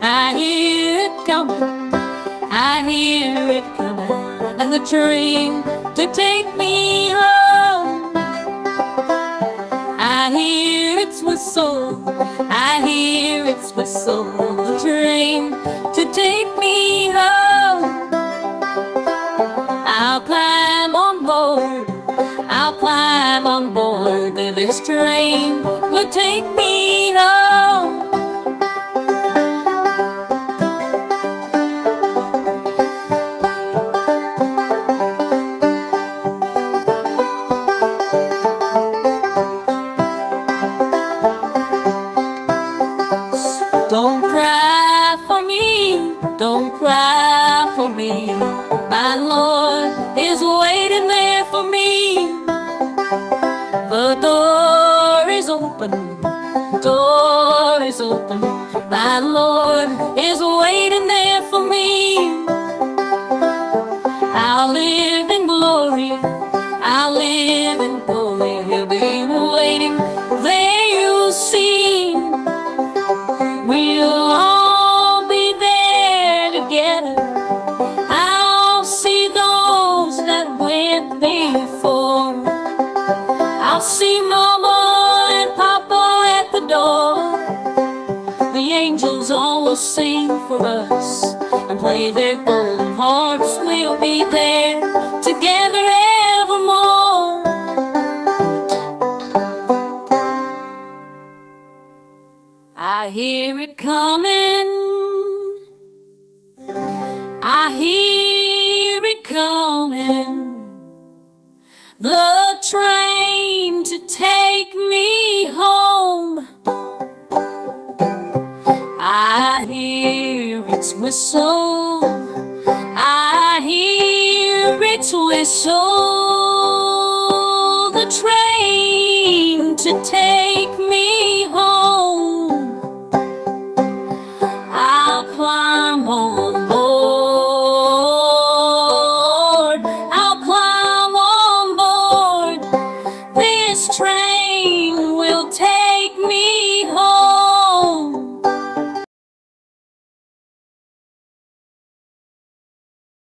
I hear it coming, I hear it coming, and the train to take me home. I hear its whistle, I hear its whistle, the train to take me home. I'll climb on board, I'll climb on board, this train will take me home. Don't cry for me, don't cry for me. My Lord is waiting there for me. The door is open, door is open. My Lord is waiting there for me. I'll live in glory, I'll live in glory. He'll be waiting there, you'll see. We'll all be there together. I'll see those that went before. I'll see Mama and Papa at the door. The angels all will sing for us and play their golden harps. We'll be there together evermore. I hear it coming, I hear it coming, the train to take me home. I hear its whistle, I hear its whistle, the train to take me home. I'll climb on board, I'll climb on board, this train will take me